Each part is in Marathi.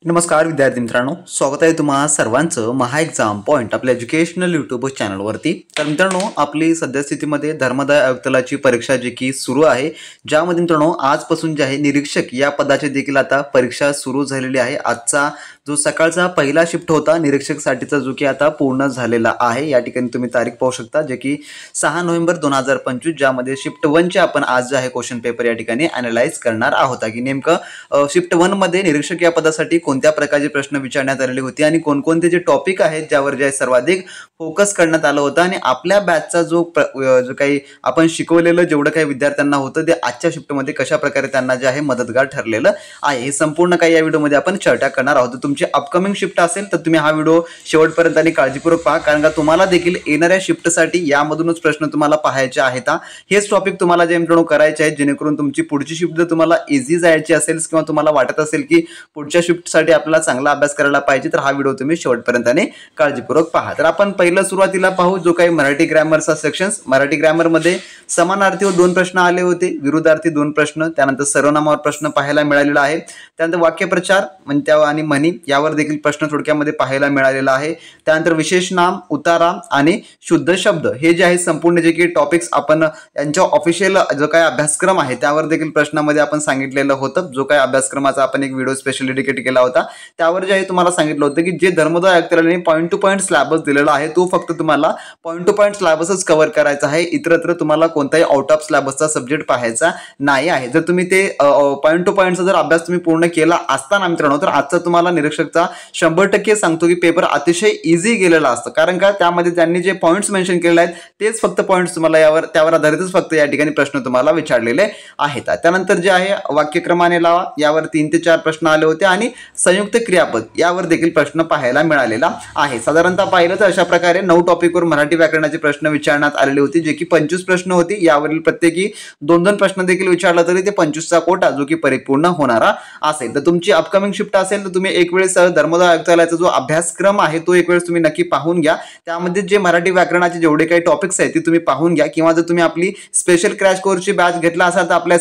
नमस्कार विद्यार्थी मित्रांनो, स्वागत आहे तुम्हा सर्वांचं महा एक्झाम पॉईंट आपल्या एज्युकेशनल यूट्यूब चॅनलवरती। तर मित्रांनो, आपली सद्यस्थितीमध्ये धर्मदाय आयुक्तालयाची परीक्षा जी की सुरू आहे, ज्यामध्ये मित्रांनो आजपासून जे आहे निरीक्षक या पदाची देखील आता परीक्षा सुरू झालेली आहे। आजचा जो सकाळचा पहिला शिफ्ट होता निरीक्षकसाठीचा जो की आता पूर्ण झालेला आहे। या ठिकाणी तुम्ही तारीख पाहू शकता, जे की 6 नोव्हेंबर 2025, ज्यामध्ये शिफ्ट 1 चे आपण आज जे आहे क्वेश्चन पेपर या ठिकाणी अॅनालाइज करणार आहोत की नेमकं शिफ्ट 1 मध्ये निरीक्षक या पदासाठी कोणत्या प्रकारचे प्रश्न विचारण्यात आलेले होते आणि कोणकोणते जे टॉपिक आहेत ज्यावर जे सर्वाधिक फोकस करण्यात आलं होतं आणि आपल्या बॅचचा जो काही आपण शिकवलेलं जेवढं काही विद्यार्थ्यांना होतं ते आजच्या शिफ्टमध्ये कशा प्रकारे त्यांना जे आहे मदतगार ठरलेलं आहे, हे संपूर्ण काही या व्हिडिओमध्ये आपण चर्चा करणार आहोत। तुमची अपकमिंग शिफ्ट असेल तर तुम्ही हा व्हिडिओ शेवटपर्यंत आणि काळजीपूर्वक पहा, कारण का तुम्हाला देखील येणाऱ्या शिफ्टसाठी यामधूनच प्रश्न तुम्हाला पाहायचे आहेत। हेच टॉपिक तुम्हाला जे मित्रांनो करायचे आहेत, जेणेकरून तुमची पुढची शिफ्ट जर तुम्हाला इझी जायची असेल किंवा तुम्हाला वाटत असेल की पुढच्या शिफ्टसाठी आपल्याला चांगला अभ्यास करायला पाहिजे, तर हा व्हिडिओ तुम्ही शेवटपर्यंत आणि काळजीपूर्वक पहा। तर आपण पहिलं सुरुवातीला पाहू जो काही मराठी ग्रामरचा सेक्शन्स। मराठी ग्रामर मध्ये समानार्थी व 2 प्रश्न आले होते, विरुद्धार्थी 2 प्रश्न, त्यानंतर सर्वनामावर प्रश्न पाहायला मिळालेला आहे, त्यानंतर वाक्यप्रचार म्हणजे आणि म्हणी यावर देखील प्रश्न थोडक्यामध्ये पाहायला मिळालेला आहे, त्यानंतर विशेष नाम, उतारा आणि शुद्ध शब्द हे जे आहे संपूर्ण जे की टॉपिक्स आपण यांच्या ऑफिशियल जो काही अभ्यासक्रम आहे त्यावर देखील प्रश्नामध्ये आपण सांगितलेलं होतं। जो काही अभ्यासक्रमाचा आपण एक व्हिडिओ स्पेशल डेडिकेट केला होता, त्यावर जे आहे तुम्हाला सांगितलं होतं की जे धर्मदाय आयुक्तालयाने पॉईंट टू पॉईंट सिलेबस दिलेला आहे तो फक्त तुम्हाला पॉईंट टू पॉईंट सिलेबसच कव्हर करायचा आहे, इतरत्र तुम्हाला कोणताही आउट ऑफ सिलेबसचा सब्जेक्ट पाहायचा नाही आहे। जर तुम्ही ते पॉईंट टू पॉईंटचा जर अभ्यास तुम्ही पूर्ण केला असताना मित्रांनो, तर आजचा तुम्हाला निरीक्षकचा 100% सांगतो की पेपर अतिशय इझी गेलेला असतं, कारण का त्यामध्ये त्यांनी जे पॉईंट्स मेन्शन केलेले आहेत तेच फक्त पॉईंट्स तुम्हाला त्यावर आधारितच फक्त या ठिकाणी प्रश्न तुम्हाला विचारलेले आहेत। त्यानंतर जे आहे वाक्यक्रमाने लावा यावर 3 ते 4 प्रश्न आले होते आणि संयुक्त क्रियापद यावर देखील प्रश्न पाहायला मिळालेला आहे। साधारणतः पाहिलं तर अशा प्रकारे 9 टॉपिकवर मराठी व्याकरणाचे प्रश्न विचारण्यात आलेले होते, जे की 25 प्रश्न होते। यावरील प्रत्येकी 2-2 प्रश्न देखील विचारला तरी ते 25चा कोटा जो की परिपूर्ण होणारा असेल। तर तुमची अपकमिंग शिफ्ट असेल तर तुम्ही एक वेळेस धर्मदाय आयुक्तालयाचा जो अभ्यासक्रम आहे तो एक वेळेस तुम्ही नक्की पाहून घ्या, त्यामध्ये जे मराठी व्याकरणाचे जेवढे काही टॉपिक्स आहेत ते तुम्ही पाहून घ्या, किंवा जर तुम्ही आपली स्पेशल क्रॅश कोर्सची बॅच घेतला असाल तर आपल्या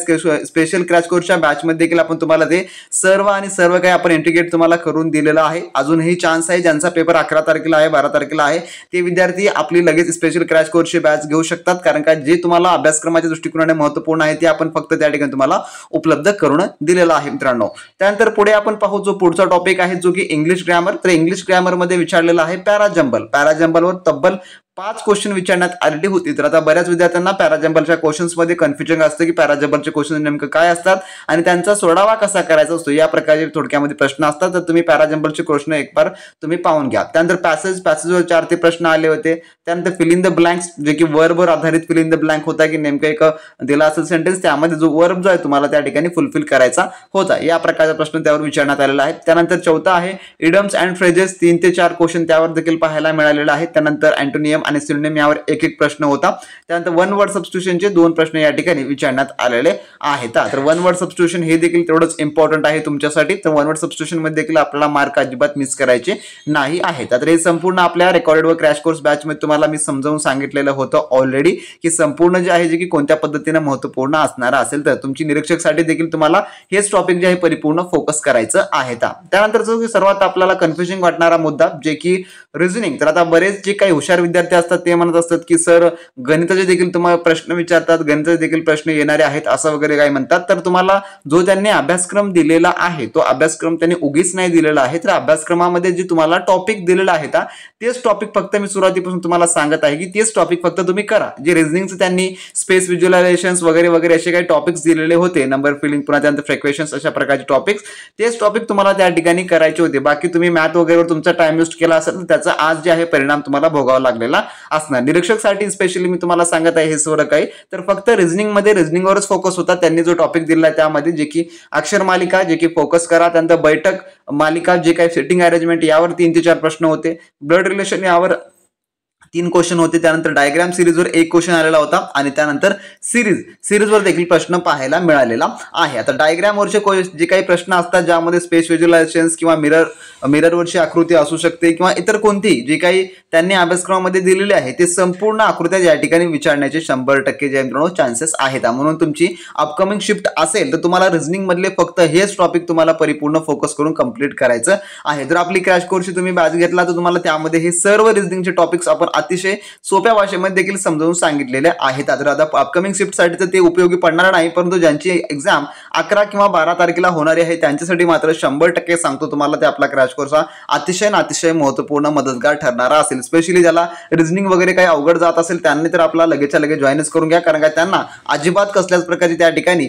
स्पेशल क्रॅश कोर्सच्या बॅचमध्ये देखील आपण तुम्हाला ते सर्व काही आपण इंटिग्रेट तुम्हाला करून दिलेला आहे। अजूनही चान्स आहे, ज्यांचा पेपर 11 तारखेला आहे 12 तारखेला आहे ते विद्यार्थी आपली लगेच स्पेशल क्रॅश कोर्सची बॅच घेऊ शकतात, कारण का जे तुम्हाला अभ्यासक्रमाच्या दृष्टिकोनाने महत्त्वपूर्ण आहे ते आपण फक्त त्या ठिकाणी तुम्हाला उपलब्ध करून दिलेला आहे मित्रांनो। त्यानंतर पुढे आपण पाहू जो पुढचा टॉपिक आहे जो की इंग्लिश ग्रामर। तर इंग्लिश ग्रामर मध्ये विचारलेला आहे पॅराजंबल। पॅराजंबलवर तब्बल 5 क्वेश्चन विचारण्यात आलेली होती। तर आता बऱ्याच विद्यार्थ्यांना पॅराजंबलच्या क्वेश्चन्स मध्ये कन्फ्युजन असतं की पॅराजंबलचे क्वेश्चन नेमकं काय असतात आणि त्यांचा सोडवा कसा करायचा असतो, या प्रकारचे थोडक्यामध्ये प्रश्न असतात। तर तुम्ही पॅराजंबलचे प्रश्न एक बार तुम्ही पाहून घ्या। त्यानंतर पॅसेजवर 4 ते प्रश्न आले होते। त्यानंतर फिल इन द ब्लँक्स, जे की वर्बवर आधारित फिल इन द ब्लँक होता की नेमकं एक दिला असेल सेंटेन्स, त्यामध्ये जो वर्ब जो आहे तुम्हाला त्या ठिकाणी फुलफिल करायचा होता, या प्रकारचा प्रश्न त्यावर विचारण्यात आलेला आहे। त्यानंतर चौथा आहे इडम्स अँड फ्रेजेस, 3 ते 4 क्वेश्चन त्यावर देखील पाहायला मिळालेला आहे। त्यानंतर अँटोनियम आणि सिनोनिम यावर एक प्रश्न होता। त्यानंतर वन वर्ड सबस्टिट्यूशनचे 2 प्रश्न या ठिकाणी विचारण्यात आलेले आहेत। तर वन वर्ड सबस्टिट्यूशन हे देखील तेवढंच इम्पॉर्टंट आहे तुमच्यासाठी, तर वन वर्ड सबस्टिट्यूशन मध्ये देखील आपल्याला मार्क अजिबात मिस करायचे नाही आहे। तर हे संपूर्ण आपल्या रेकॉर्डेड व क्रॅश कोर्स बॅच मध्ये तुम्हाला मी समजावून सांगितलेलं होतं ऑलरेडी की संपूर्ण जे आहे जे की कोणत्या पद्धतीने महत्त्वपूर्ण असणार असेल, तर तुमची निरीक्षकसाठी देखील तुम्हाला हेच टॉपिक जे आहे परिपूर्ण फोकस करायचं आहे। त्यानंतर जो सर्वात आपल्याला कन्फ्युजिंग वाटणारा मुद्दा जे की रिझनिंग। तर आता बरेच जे काही हुशार विद्यार्थी असतात ते म्हणत असतात की सर गणिताचे देखील तुम्हाला प्रश्न विचारतात, गणिताचे देखील प्रश्न येणारे आहेत असं वगैरे काय म्हणतात। तर तुम्हाला जो त्यांनी अभ्यासक्रम दिलेला आहे तो अभ्यासक्रम त्यांनी उगीच नाही दिलेला आहे, तर अभ्यासक्रमामध्ये जे तुम्हाला टॉपिक दिलेला आहे तेच टॉपिक फक्त मी सुरुवातीपासून तुम्हाला सांगत आहे की तेच टॉपिक फक्त तुम्ही करा। जे रिझनिंगचे त्यांनी स्पेस व्हिज्युअलायझेशन्स वगैरे वगैरे असे काही टॉपिक्स दिलेले होते, नंबर फिलिंग, पुन्हा त्यानंतर फ्रिक्वेशन्स, अशा प्रकारचे टॉपिक्स, तेच टॉपिक तुम्हाला त्या ठिकाणी करायचे होते। बाकी तुम्ही मॅथ वगैरेवर तुमचा टाइम वेस्ट केला असेल तर त्याचा आज जे आहे परिणाम तुम्हाला भोगावा लागलेला असणार। निरीक्षकसाठी स्पेशली मी तुम्हाला सांगत आहे हे सर्व काही, तर फक्त रिझनिंगवरच फोकस होता। त्यांनी जो टॉपिक दिला त्यामध्ये जे की अक्षर मालिका जे की फोकस करा, त्यानंतर बैठक मालिका जे काही सिटिंग अरेंजमेंट यावर 3 ते 4 प्रश्न होते, ब्लड रिलेशन यावर तीन क्वेश्चन होते, त्यानंतर डायग्राम सिरीजवर एक क्वेश्चन आलेला होता आणि त्यानंतर सिरीजवर देखील प्रश्न पाहायला मिळालेला आहे. आता डायग्रामवरचे जे काही प्रश्न असतात ज्यामध्ये स्पेस व्हिज्युअलायझेशन किंवा मिररवरची आकृती असू शकते किंवा इतर कोणती जे काही त्यांनी अभ्यासक्रमामध्ये दिलेले आहे ते संपूर्ण आकृत्या या ठिकाणी विचारण्याचे 100% जे मित्रांनो चान्सेस आहेत. म्हणून तुमची अपकमिंग शिफ्ट असेल तर तुम्हाला रिझनिंग मधले फक्त हेच टॉपिक तुम्हाला परिपूर्ण फोकस करून कंप्लीट करायचं आहे. जर आपली क्रॅश कोर्सची तुम्ही बॅच घेतला तर तुम्हाला त्यामध्ये हे सर्व रिझनिंगचे टॉपिक्स आपण अतिशय सोप्या भाषेमध्ये देखील समजावून सांगितलेले आहेत. तर आता अपकमिंग शिफ्टसाठी तर ते उपयोगी पडणार नाही, परंतु ज्यांची एक्झाम 11 किंवा 12 तारखेला होणारी आहे त्यांच्यासाठी मात्र 100% सांगतो तुम्हाला ते आपला क्रॅश कोर्स हा अतिशय महत्त्वपूर्ण मदतगार ठरणारा असेल. स्पेशली ज्याला रिझनिंग वगैरे काही अवघड जात असेल त्यांनी तर आपला लगेचच्या लगेच जॉईनच करून घ्या, कारण का त्यांना अजिबात कसल्याच प्रकारची त्या ठिकाणी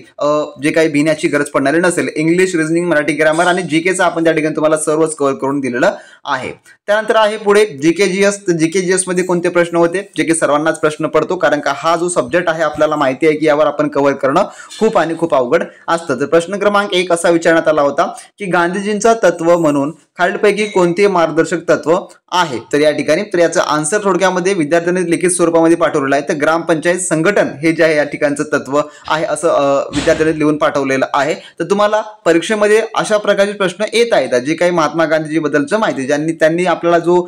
जे काही भिण्याची गरज पडणारी नसेल. इंग्लिश, रिझनिंग, मराठी ग्रामर आणि जीकेचा आपण त्या ठिकाणी तुम्हाला सर्वच कव्हर करून दिलेलं आहे. त्यानंतर आहे पुढे जीकेजीएस. जीकेजीएस मध्ये कोणते प्रश्न होते जे की सर्वांनाच प्रश्न पडतो, कारण का हा जो सब्जेक्ट आहे आपल्याला माहिती आहे की यावर आपण कव्हर करणं खूप अवघड असतं. तर प्रश्न क्रमांक 1 असा विचारण्यात आला होता की गांधीजींचा तत्व म्हणून खालीलपैकी कोणते मार्गदर्शक तत्व आहे. तर या ठिकाणी तर याचं आन्सर थोडक्यामध्ये विद्यार्थ्यांनी लिखित स्वरूपामध्ये पाठवलेलं आहे. तर ग्रामपंचायत संघटन हे जे आहे या ठिकाणचं तत्व आहे असं विद्यार्थ्यांनी लिहून पाठवलेलं आहे. तर तुम्हाला परीक्षेमध्ये अशा प्रकारचे प्रश्न येत आहेत जे काही महात्मा गांधीजी बद्दलचं माहिती त्यांनी आपल्याला जो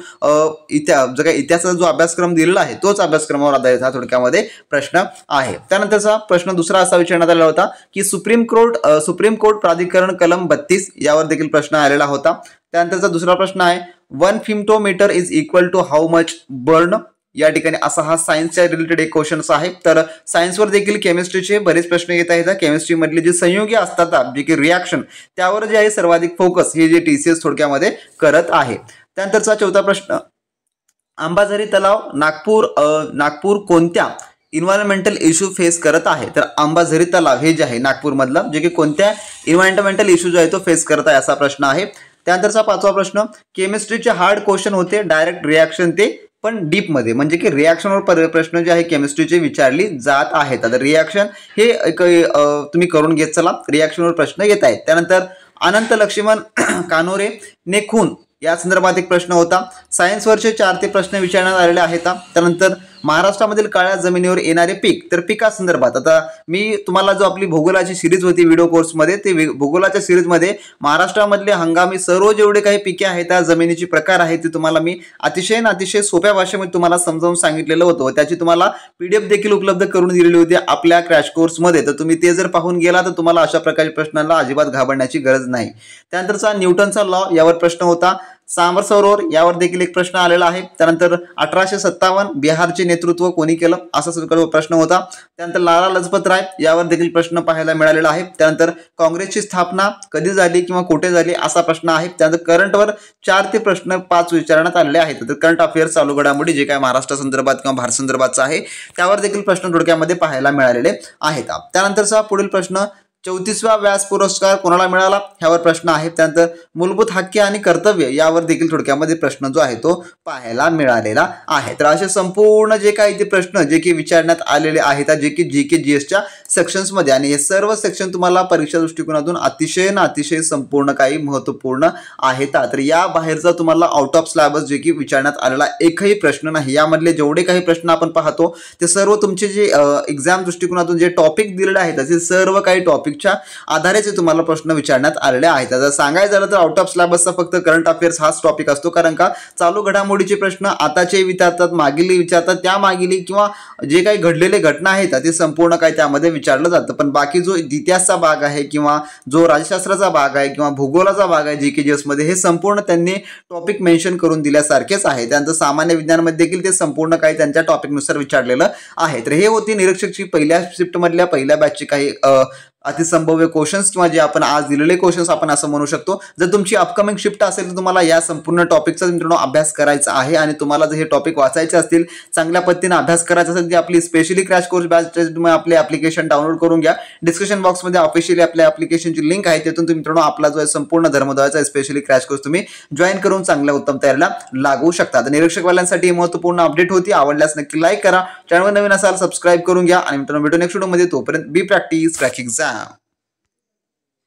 इतिहासाचा जो अभ्यासक्रम दिलेला आहे तोच अभ्यासक्रमावर आधारित हा थोडक्यामध्ये प्रश्न आहे. त्यानंतरचा प्रश्न दुसरा असा विचारण्यात आला होता की सुप्रीम कोर्ट प्राधिकरण कलम 32 यावर देखील प्रश्न आलेला होता. त्यानंतरचा दुसरा प्रश्न आहे 1 femtometre is equal to how much barn. या ठिकाणी असा हा सायन्सच्या रिलेटेड एक क्वेश्चन आहे. तर सायन्सवर देखील केमिस्ट्रीचे बरेच प्रश्न येत आहेत. केमिस्ट्री मधले जे संयुगे असतात जे की रिॲक्शन त्यावर जे आहे सर्वाधिक फोकस हे जे TCS थोडक्यामध्ये करत आहे. त्यानंतरचा चौथा प्रश्न अंबाझरी तलाव नागपूर कोणत्या इन्व्हायरमेंटल इश्यू फेस करत आहे. तर अंबाझरी तलाव हे जे आहे नागपूरमधला जे की कोणत्या इन्व्हायरमेंटल इश्यू जो आहे तो फेस करत आहे असा प्रश्न आहे. त्यानंतरचा पाचवा प्रश्न केमिस्ट्रीचे हार्ड क्वेश्चन होते डायरेक्ट रिॲक्शन ते पण डीप मध्ये, म्हणजे की रिॲक्शनवर प्रश्न जे आहे केमिस्ट्रीचे विचारली जात आहेत. आता रिॲक्शन हे एक तुम्ही करून घेत चला, रिॲक्शनवर प्रश्न येत आहेत. त्यानंतर अनंत लक्ष्मण कानोरे ने खून या संदर्भात एक प्रश्न होता. सायन्सवरचे 4 ते प्रश्न विचारण्यात आलेले आहेत. त्यानंतर महाराष्ट्रामधील काळ्या जमिनीवर येणारे पीक, तर पिकासंदर्भात आता मी तुम्हाला जो आपली भूगोलाची सिरीज होती व्हिडिओ कोर्समध्ये ते भूगोलाच्या सिरीजमध्ये महाराष्ट्रामधले हंगामी सर्व जेवढे काही पिके आहेत त्या जमिनीची प्रकार आहेत ते तुम्हाला मी अतिशय सोप्या भाषेमध्ये तुम्हाला समजावून सांगितलेलं होतं. त्याची तुम्हाला PDF देखील उपलब्ध करून दिलेली होती आपल्या क्रॅश कोर्समध्ये. तर तुम्ही ते जर पाहून गेला तर तुम्हाला अशा प्रकारच्या प्रश्नांना अजिबात घाबरण्याची गरज नाही. त्यानंतरचा न्यूटनचा लॉ यावर प्रश्न होता. सांबर सरोवर यावर देखील एक प्रश्न आलेला आहे. त्यानंतर 1857 बिहारचे नेतृत्व कोणी केलं असा प्रश्न होता. त्यानंतर लाला लजपत राय यावर देखील प्रश्न पाहायला मिळालेला आहे. त्यानंतर काँग्रेसची स्थापना कधी झाली किंवा कुठे झाली असा प्रश्न आहे. त्यानंतर करंटवर 4 ते प्रश्न 5 विचारण्यात आलेले आहेत. तर करंट अफेअर्स चालू घडामोडी जे काय महाराष्ट्र संदर्भात किंवा भारत संदर्भातचा आहे त्यावर देखील प्रश्न थोडक्यामध्ये पाहायला मिळालेले आहेत. त्यानंतरचा पुढील प्रश्न 34वा व्यास पुरस्कार कोणाला मिळाला ह्यावर प्रश्न आहे. त्यानंतर मूलभूत हक्के आणि कर्तव्य यावर देखील थोडक्यामध्ये प्रश्न जो आहे तो पाहायला मिळालेला आहे. तर असे संपूर्ण जे काही ते प्रश्न जे की विचारण्यात आलेले आहेत जे की GK/GSच्या सेक्शन्स मध्ये, आणि हे सर्व सेक्शन तुम्हाला परीक्षा दृष्टिकोनातून अतिशय संपूर्ण काही महत्त्वपूर्ण आहेत. तर या बाहेरचा तुम्हाला आउट ऑफ सिलेबस जे की विचारण्यात आलेला एकही प्रश्न नाही. यामधले जेवढे काही प्रश्न आपण पाहतो ते सर्व तुमचे जे एक्झाम दृष्टिकोनातून जे टॉपिक दिलेले आहेत असे सर्व काही टॉपिकच्या आधारेच तुम्हाला प्रश्न विचारण्यात आलेले आहेत. आता सांगायचं झालं तर आउट ऑफ सिलेबसचा फक्त करंट अफेअर्स हाच टॉपिक असतो, कारण का चालू घडामोडीचे प्रश्न आताचे विचारतात, मागील विचारतात, त्या मागील किंवा जे काही घडलेले घटना आहेत ते संपूर्ण काही त्यामध्ये विचारलं जातं. पण बाकी जो इतिहासचा भाग आहे किंवा जो राज्यशास्त्राचा भाग आहे किंवा भूगोलाचा भाग आहे GK/GS मध्ये हे संपूर्ण त्यांनी टॉपिक मेन्शन करून दिल्यासारखेच आहे. त्यांचं सामान्य विज्ञानमध्ये देखील ते संपूर्ण काही त्यांच्या टॉपिकनुसार विचारलेलं आहे. तर हे होती निरीक्षकची पहिल्या शिफ्ट मधल्या पहिल्या बॅचची काही अतिसंभाव्य क्वेश्चन्स किंवा जे आपण आज दिलेले क्वेश्चन्स आपण असं म्हणू शकतो. जर तुमची अपकमिंग शिफ्ट असेल तर तुम्हाला या संपूर्ण टॉपिकचा मित्रांनो अभ्यास करायचा आहे, आणि तुम्हाला जर हे टॉपिक वाचायचे असतील, चांगल्या पद्धतीने अभ्यास करायचा असेल तर आपली स्पेशली क्रॅश कोर्स बॅच तुम्ही आपले ऍप्लिकेशन डाउनलोड करून घ्या. डिस्क्रिप्शन बॉक्समध्ये ऑफिशियली आपल्या ऍप्लिकेशनची लिंक आहे, त्यातून तुम्ही मित्रांनो आपला जो आहे संपूर्ण धर्मोदयाचा स्पेशली क्रॅश कोर्स तुम्ही जॉईन करून चांगल्या उत्तम तयारीला लागू शकता. तर निरीक्षकवाल्यांसाठी महत्त्वपूर्ण अपडेट होती. आवडल्यास नक्की लाईक करा, चॅनलवर नवीन असाल सबस्क्राईब करून घ्या, आणि मित्रांनो व्हिडिओ नेक्स्ट व्हिडिओमध्ये तोपर्यंत बी प्रॅक्टिस क्रॅक एक्झाम.